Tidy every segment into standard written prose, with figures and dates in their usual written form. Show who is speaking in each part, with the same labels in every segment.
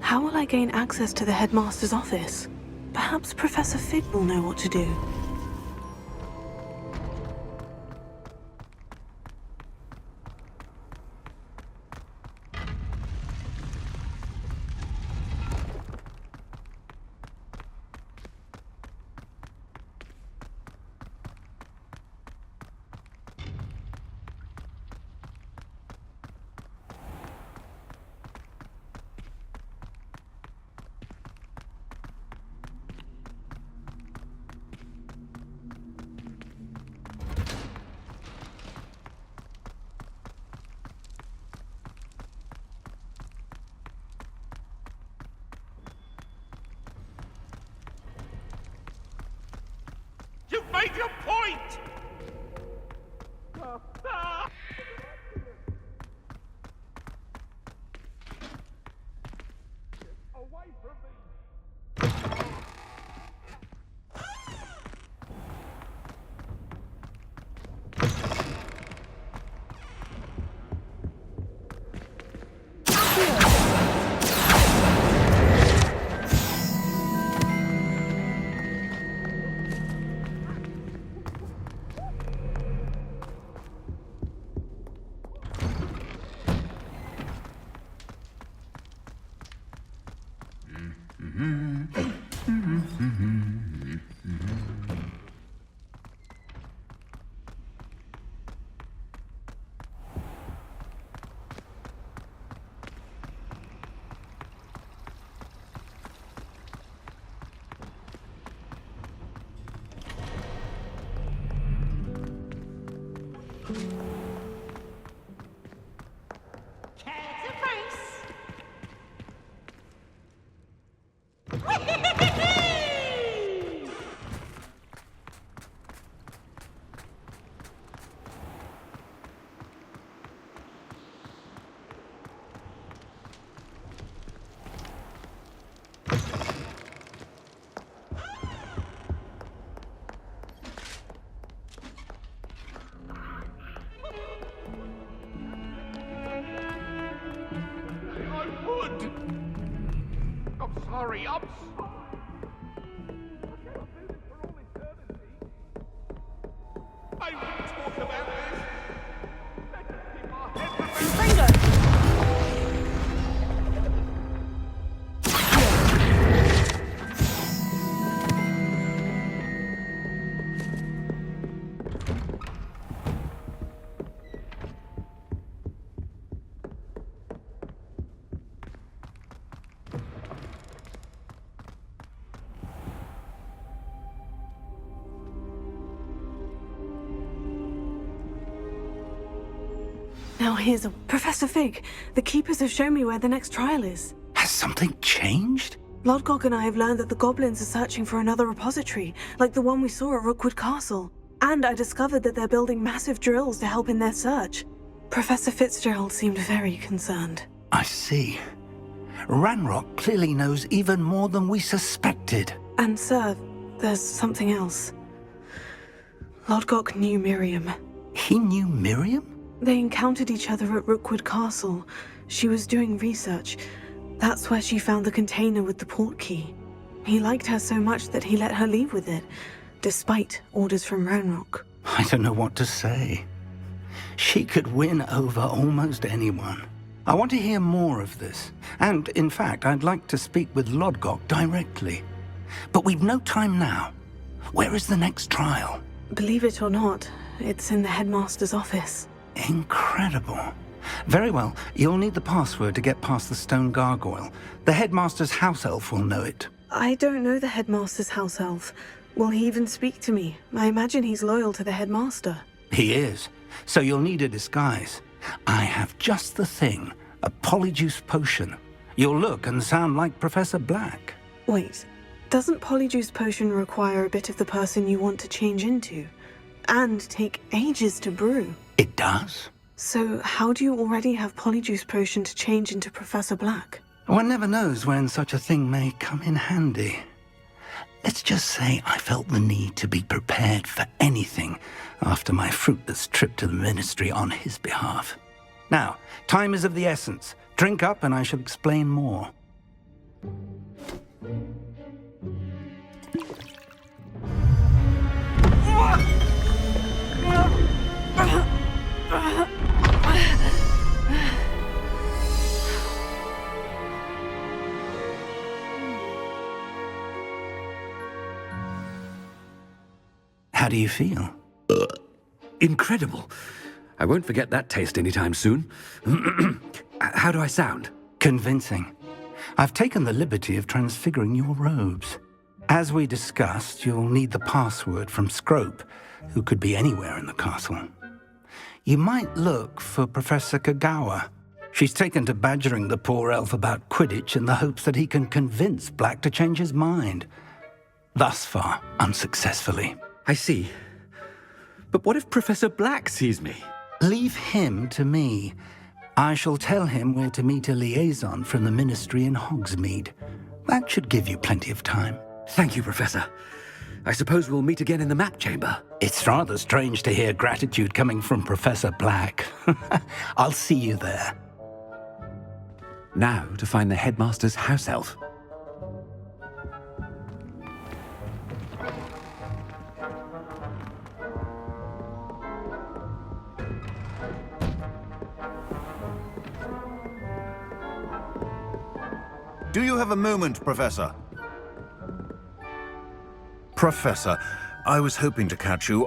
Speaker 1: How will I gain access to the headmaster's office? Perhaps Professor Fig will know what to do.
Speaker 2: You've made your point! Away from me! I'm sorry. I cannot do this for all eternity. I won't talk about this. Let us keep our heads around.
Speaker 1: Now here's a... Professor Fig, the Keepers have shown me where the next trial is.
Speaker 3: Has something changed?
Speaker 1: Lodgok and I have learned that the goblins are searching for another repository, like the one we saw at Rookwood Castle. And I discovered that they're building massive drills to help in their search. Professor Fitzgerald seemed very concerned.
Speaker 3: I see. Ranrock clearly knows even more than we suspected.
Speaker 1: And sir, there's something else. Lodgok knew Miriam.
Speaker 3: He knew Miriam?
Speaker 1: They encountered each other at Rookwood Castle. She was doing research. That's where she found the container with the port key. He liked her so much that he let her leave with it, despite orders from Ranrock.
Speaker 3: I don't know what to say. She could win over almost anyone. I want to hear more of this. And, in fact, I'd like to speak with Lodgok directly. But we've no time now. Where is the next trial?
Speaker 1: Believe it or not, it's in the headmaster's office.
Speaker 3: Incredible. Very well, you'll need the password to get past the stone gargoyle. The headmaster's house elf will know it.
Speaker 1: I don't know the headmaster's house elf. Will he even speak to me? I imagine he's loyal to the headmaster.
Speaker 3: He is, so you'll need a disguise. I have just the thing, a polyjuice potion. You'll look and sound like Professor Black.
Speaker 1: Wait, doesn't polyjuice potion require a bit of the person you want to change into? And take ages to brew?
Speaker 3: It does.
Speaker 1: So how do you already have polyjuice potion to change into Professor Black?
Speaker 3: One never knows when such a thing may come in handy. Let's just say I felt the need to be prepared for anything after my fruitless trip to the Ministry on his behalf. Now, time is of the essence. Drink up and I shall explain more. How do you feel?
Speaker 4: Incredible. I won't forget that taste anytime soon. How do I sound?
Speaker 3: Convincing. I've taken the liberty of transfiguring your robes. As we discussed, you'll need the password from Scrope, who could be anywhere in the castle. You might look for Professor Kagawa. She's taken to badgering the poor elf about Quidditch in the hopes that he can convince Black to change his mind. Thus far, unsuccessfully.
Speaker 4: I see. But what if Professor Black sees me?
Speaker 3: Leave him to me. I shall tell him where to meet a liaison from the Ministry in Hogsmeade. That should give you plenty of time.
Speaker 4: Thank you, Professor. I suppose we'll meet again in the map chamber.
Speaker 3: It's rather strange to hear gratitude coming from Professor Black. I'll see you there.
Speaker 4: Now to find the headmaster's house elf.
Speaker 5: Do you have a moment, Professor? Professor, I was hoping to catch you.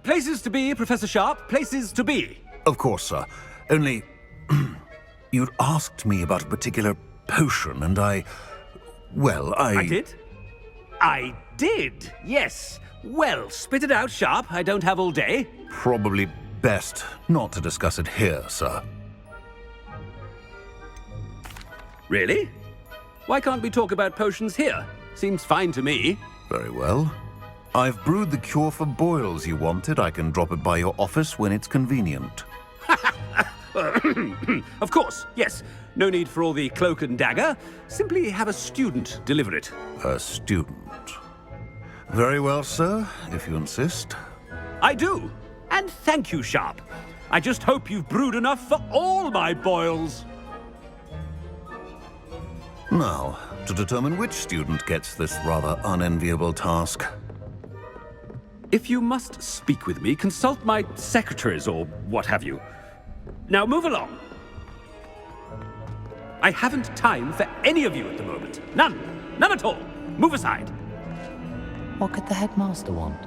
Speaker 4: Places to be, Professor Sharp. Places to be.
Speaker 5: Of course, sir. Only... you'd asked me about a particular potion, and I
Speaker 4: did? I did, yes. Well, spit it out, Sharp. I don't have all day.
Speaker 5: Probably best not to discuss it here, sir.
Speaker 4: Really? Why can't we talk about potions here? Seems fine to me.
Speaker 5: Very well. I've brewed the cure for boils you wanted. I can drop it by your office when it's convenient.
Speaker 4: Of course, yes. No need for all the cloak and dagger. Simply have a student deliver it.
Speaker 5: A student. Very well, sir, if you insist.
Speaker 4: I do. And thank you, Sharp. I just hope you've brewed enough for all my boils.
Speaker 5: Now, to determine which student gets this rather unenviable task.
Speaker 4: If you must speak with me, consult my secretaries or what have you. Now move along. I haven't time for any of you at the moment. None. None at all. Move aside.
Speaker 6: What could the headmaster want?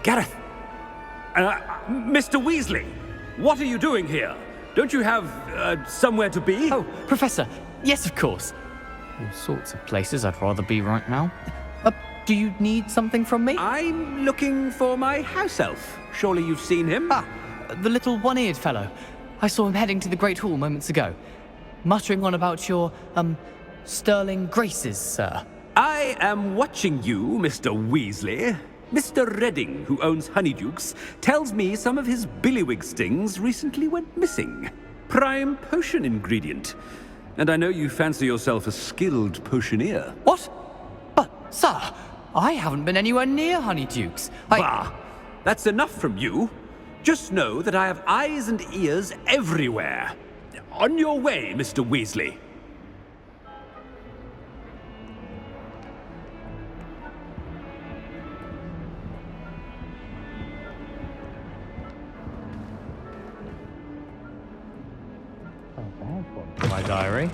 Speaker 4: Gareth! Mr. Weasley! What are you doing here? Don't you have, somewhere to be?
Speaker 6: Oh, Professor, yes, of course. All sorts of places I'd rather be right now. Do you need something from me?
Speaker 4: I'm looking for my house elf. Surely you've seen him?
Speaker 6: Ah, the little one-eared fellow. I saw him heading to the Great Hall moments ago, muttering on about your, sterling graces, sir.
Speaker 4: I am watching you, Mr. Weasley. Mr. Redding, who owns Honeydukes, tells me some of his billywig stings recently went missing. Prime potion ingredient. And I know you fancy yourself a skilled potioneer.
Speaker 6: What? But, sir, I haven't been anywhere near Honeydukes.
Speaker 4: Bah! That's enough from you. Just know that I have eyes and ears everywhere. On your way, Mr. Weasley.
Speaker 6: My diary.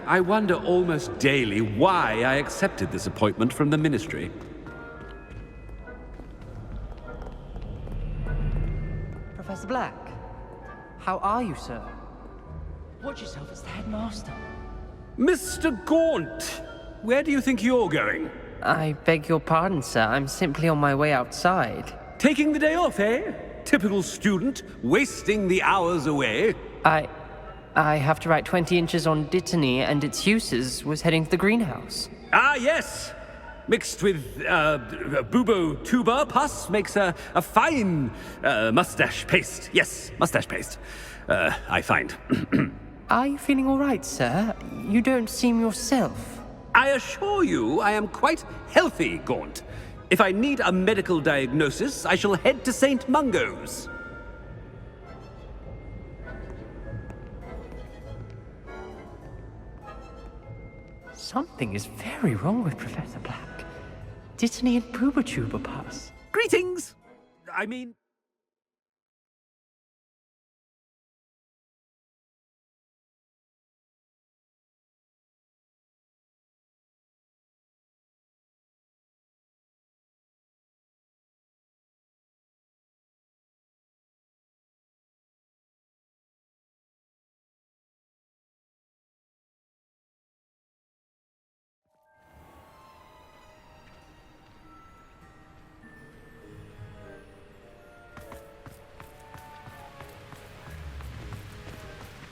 Speaker 4: I wonder almost daily why I accepted this appointment from the Ministry.
Speaker 7: Professor Black, how are you, sir? Watch yourself, it's the headmaster.
Speaker 4: Mr. Gaunt, where do you think you're going?
Speaker 7: I beg your pardon, sir. I'm simply on my way outside.
Speaker 4: Taking the day off, eh? Typical student, wasting the hours away.
Speaker 7: I have to write 20 inches on Dittany and its uses. Was heading to the greenhouse.
Speaker 4: Ah, yes. Mixed with bubo tuber pus makes a fine mustache paste. Yes, mustache paste. I find.
Speaker 7: Are you feeling all right, sir? You don't seem yourself.
Speaker 4: I assure you I am quite healthy, Gaunt. If I need a medical diagnosis, I shall head to St. Mungo's.
Speaker 7: Something is very wrong with Professor Black. Didn't he and Booba Tuba pass?
Speaker 4: Greetings! I mean...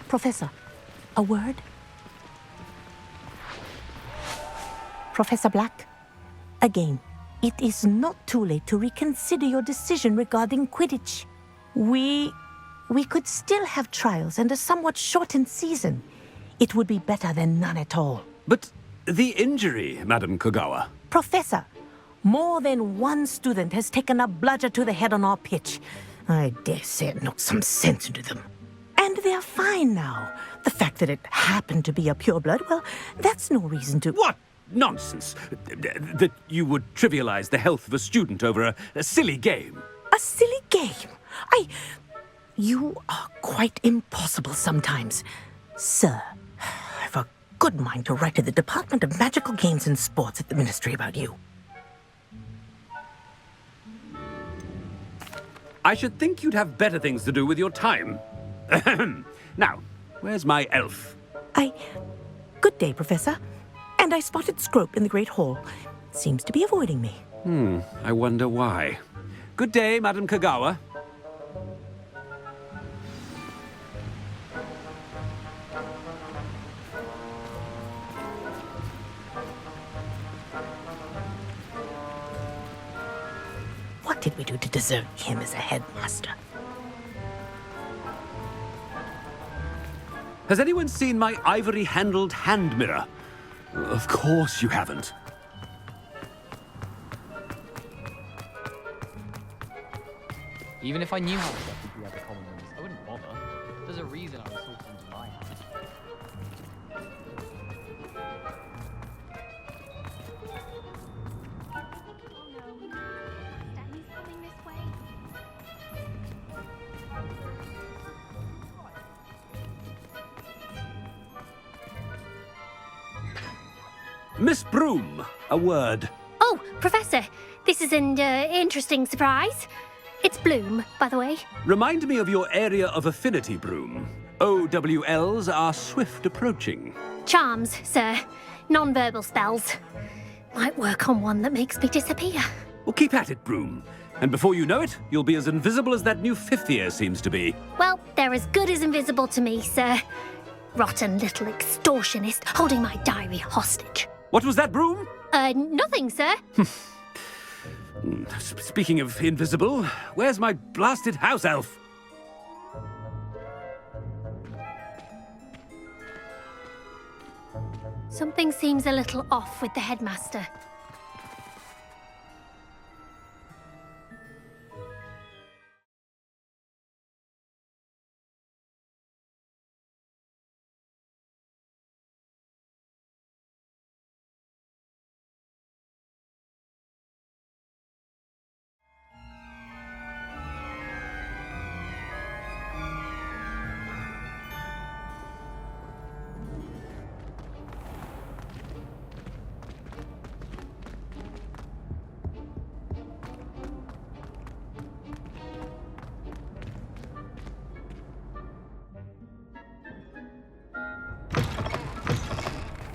Speaker 8: Professor, a word? Professor Black, again, it is not too late to reconsider your decision regarding Quidditch. We could still have trials and a somewhat shortened season. It would be better than none at all.
Speaker 4: But the injury, Madam Kogawa.
Speaker 8: Professor, more than one student has taken a bludger to the head on our pitch. I dare say it knocked some sense into them. And they're fine now. The fact that it happened to be a pureblood, well, that's no reason to...
Speaker 4: What nonsense! That you would trivialize the health of a student over a silly game.
Speaker 8: A silly game? You are quite impossible sometimes. Sir, I've a good mind to write to the Department of Magical Games and Sports at the Ministry about you.
Speaker 4: I should think you'd have better things to do with your time. Now, where's my elf?
Speaker 8: Good day, Professor. And I spotted Scrope in the Great Hall. Seems to be avoiding me.
Speaker 4: I wonder why. Good day, Madam Kogawa.
Speaker 8: What did we do to deserve him as a headmaster?
Speaker 4: Has anyone seen my ivory-handled hand mirror? Of course you haven't.
Speaker 6: Even if I knew how to get through the other common rooms, I wouldn't bother. There's a reason I was sorted into my house.
Speaker 9: Danny's coming this way.
Speaker 4: Miss Broom, a word.
Speaker 9: Oh, Professor, this is an interesting surprise. It's Bloom, by the way.
Speaker 4: Remind me of your area of affinity, Broom. OWLs are swift approaching.
Speaker 9: Charms, sir. Non-verbal spells. Might work on one that makes me disappear.
Speaker 4: Well, keep at it, Broom. And before you know it, you'll be as invisible as that new fifth year seems to be.
Speaker 9: Well, they're as good as invisible to me, sir. Rotten little extortionist holding my diary hostage.
Speaker 4: What was that, Broom?
Speaker 9: Nothing, sir.
Speaker 4: Speaking of invisible, where's my blasted house elf?
Speaker 9: Something seems a little off with the headmaster.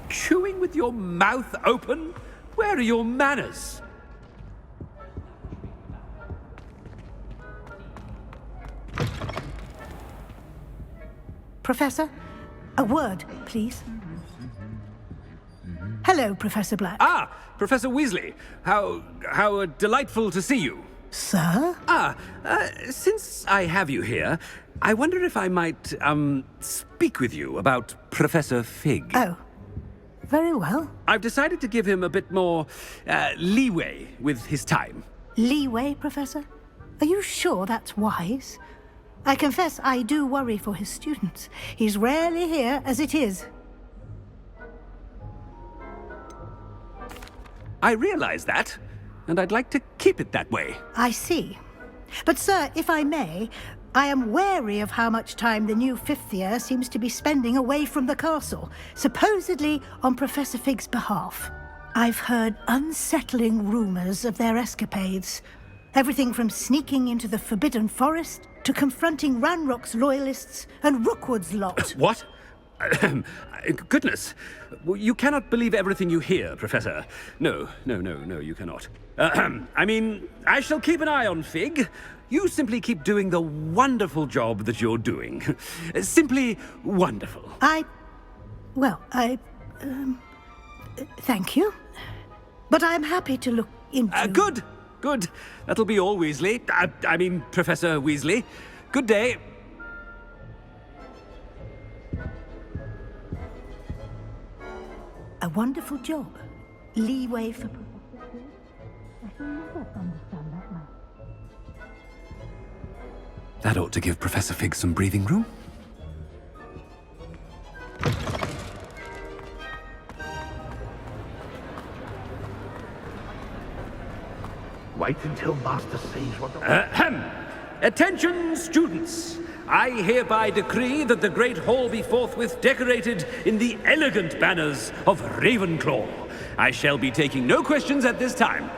Speaker 4: Chewing with your mouth open? Where are your manners?
Speaker 10: Professor, a word, please. Hello, Professor Black.
Speaker 4: Ah, Professor Weasley. How delightful to see you.
Speaker 10: Sir?
Speaker 4: Since I have you here, I wonder if I might, speak with you about Professor Fig.
Speaker 10: Oh, very well.
Speaker 4: I've decided to give him a bit more, leeway with his time.
Speaker 10: Leeway, Professor? Are you sure that's wise? I confess I do worry for his students. He's rarely here as it is.
Speaker 4: I realize that, and I'd like to keep it that way.
Speaker 10: I see. But, sir, if I may, I am wary of how much time the new fifth year seems to be spending away from the castle, supposedly on Professor Fig's behalf. I've heard unsettling rumors of their escapades. Everything from sneaking into the Forbidden Forest to confronting Ranrock's loyalists and Rookwood's lot.
Speaker 4: What? Goodness. You cannot believe everything you hear, Professor. No, you cannot. I mean, I shall keep an eye on Fig. You simply keep doing the wonderful job that you're doing. Simply wonderful.
Speaker 10: Thank you. But I'm happy to look into...
Speaker 4: Good. That'll be all, Weasley. I mean, Professor Weasley. Good day.
Speaker 10: A wonderful job. Leeway for... I shall never understand that man.
Speaker 4: That ought to give Professor Fig some breathing room.
Speaker 2: Wait until Master sees what the...
Speaker 4: Attention, students! I hereby decree that the Great Hall be forthwith decorated in the elegant banners of Ravenclaw. I shall be taking no questions at this time.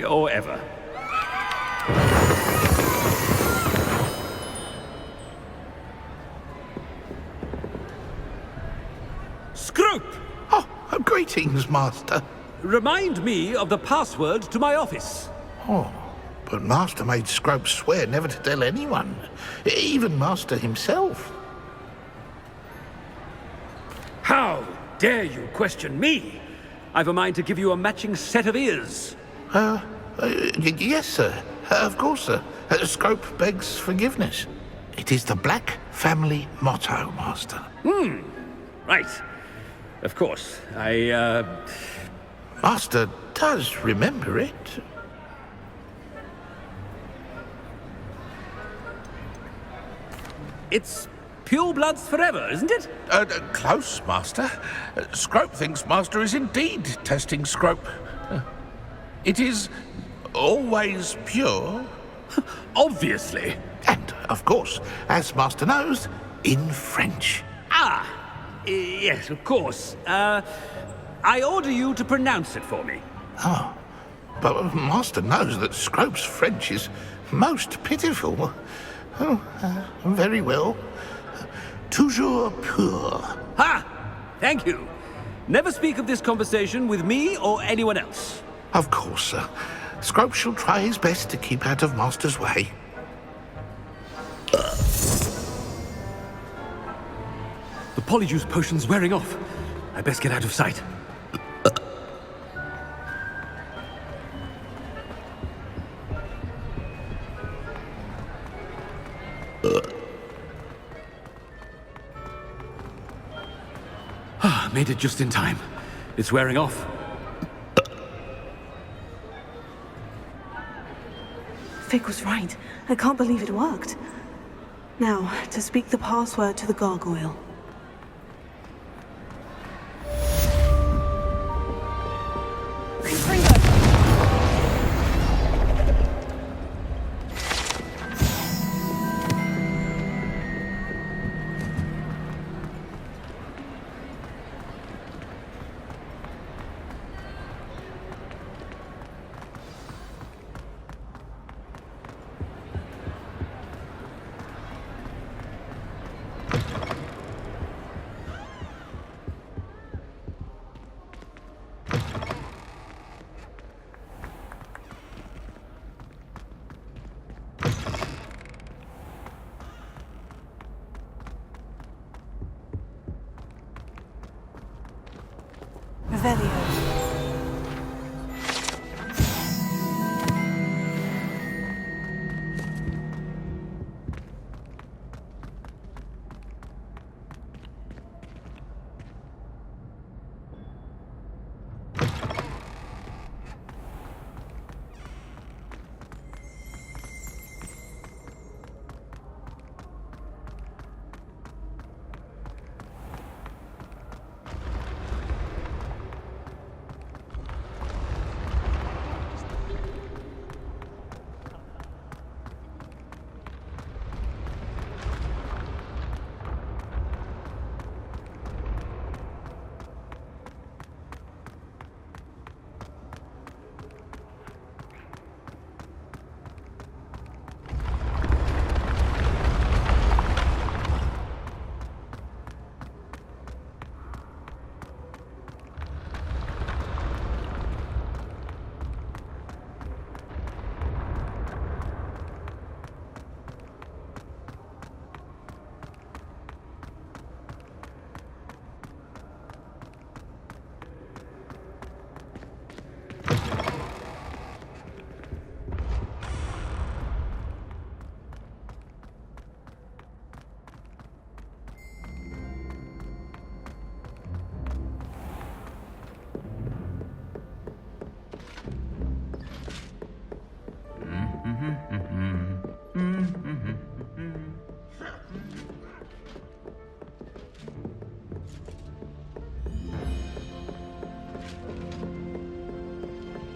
Speaker 4: Or ever. Scrope!
Speaker 2: Oh, greetings, Master.
Speaker 4: Remind me of the password to my office.
Speaker 2: Oh, but Master made Scrope swear never to tell anyone, even Master himself.
Speaker 4: How dare you question me? I've a mind to give you a matching set of ears.
Speaker 2: Yes, sir. Of course, sir. Scrope begs forgiveness. It is the Black family motto, Master.
Speaker 4: Right. Of course.
Speaker 2: Master does remember it.
Speaker 4: It's purebloods forever, isn't it?
Speaker 2: Close, Master. Scrope thinks Master is indeed testing Scrope. It is always pure.
Speaker 4: Obviously.
Speaker 2: And, of course, as Master knows, in French.
Speaker 4: Yes, of course. I order you to pronounce it for me.
Speaker 2: Oh, but Master knows that Scrope's French is most pitiful. Very well. Toujours pur.
Speaker 4: Ha! Thank you. Never speak of this conversation with me or anyone else.
Speaker 2: Of course, sir. Scrope shall try his best to keep out of Master's way.
Speaker 4: The Polyjuice potion's wearing off. I best get out of sight. Made it just in time. It's wearing off.
Speaker 1: Fig was right. I can't believe it worked. Now, to speak the password to the gargoyle.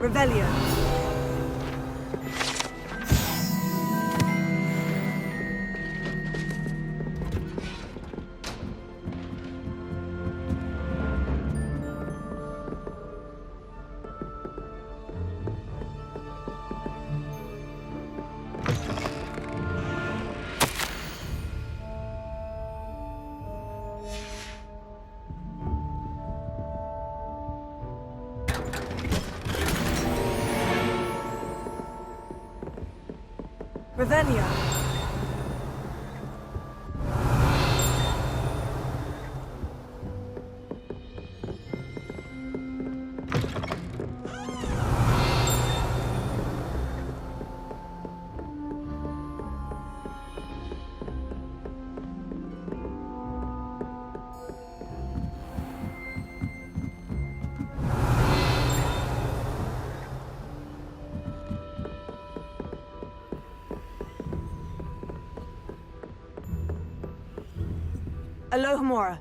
Speaker 1: Revelio. Revelio. Alohomora.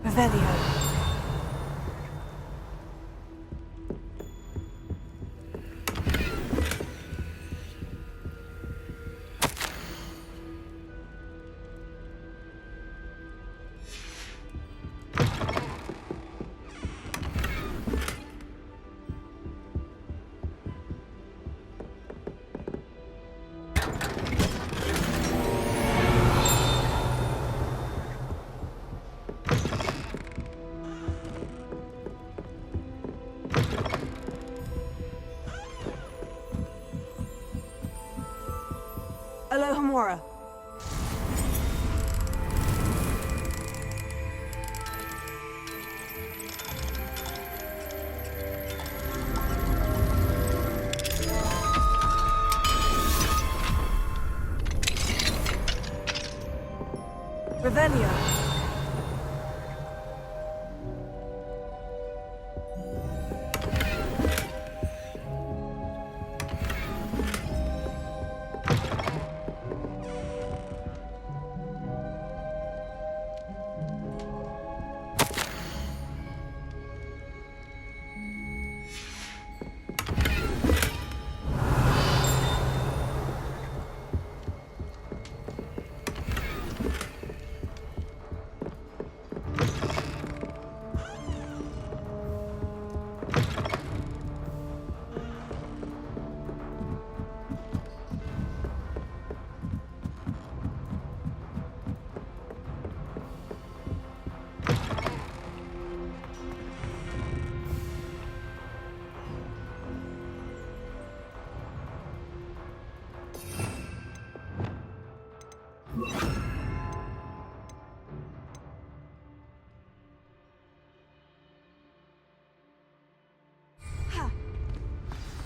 Speaker 1: Revelio. Alohomora. Revelio.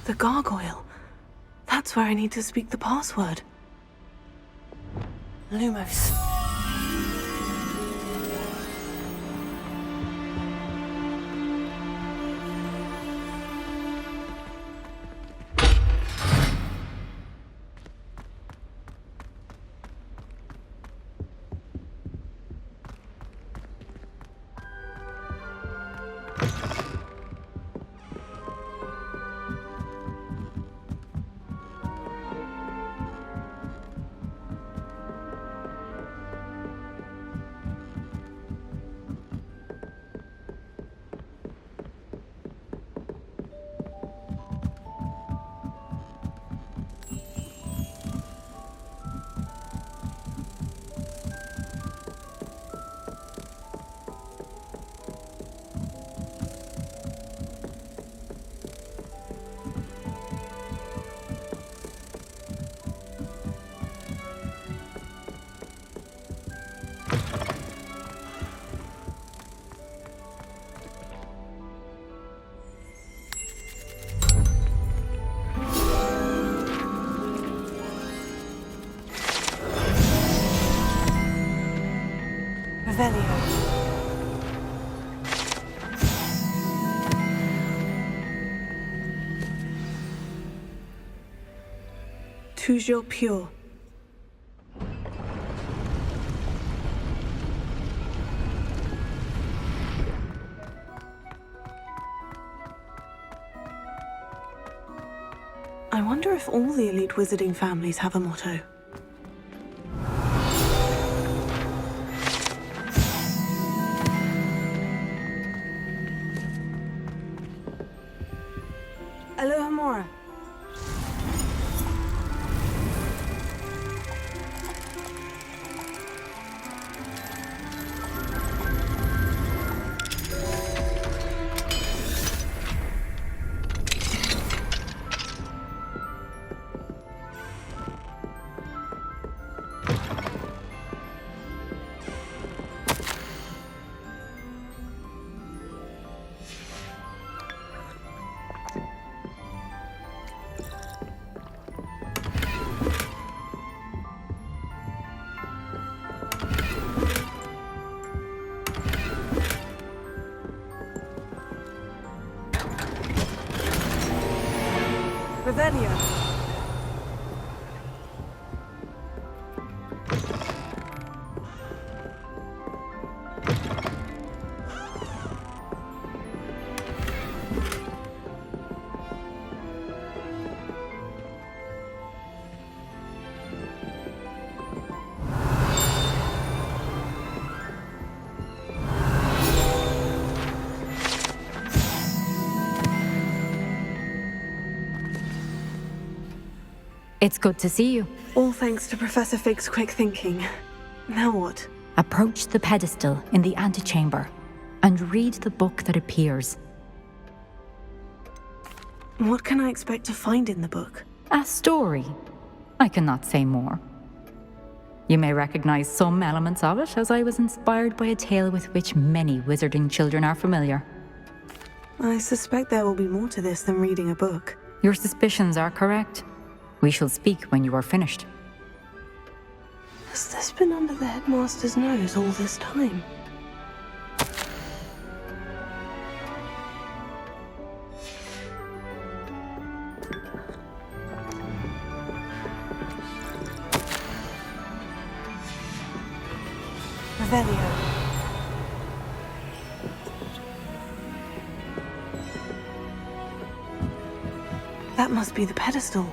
Speaker 1: The gargoyle. That's where I need to speak the password. Lumos. Revelio. Toujours pure. I wonder if all the elite wizarding families have a motto. Alohomora. Revelio.
Speaker 11: It's good to see you.
Speaker 1: All thanks to Professor Fig's quick thinking. Now what?
Speaker 11: Approach the pedestal in the antechamber and read the book that appears.
Speaker 1: What can I expect to find in the book?
Speaker 11: A story. I cannot say more. You may recognize some elements of it, as I was inspired by a tale with which many wizarding children are familiar.
Speaker 1: I suspect there will be more to this than reading a book.
Speaker 11: Your suspicions are correct. We shall speak when you are finished.
Speaker 1: Has this been under the headmaster's nose all this time? Revelio. That must be the pedestal.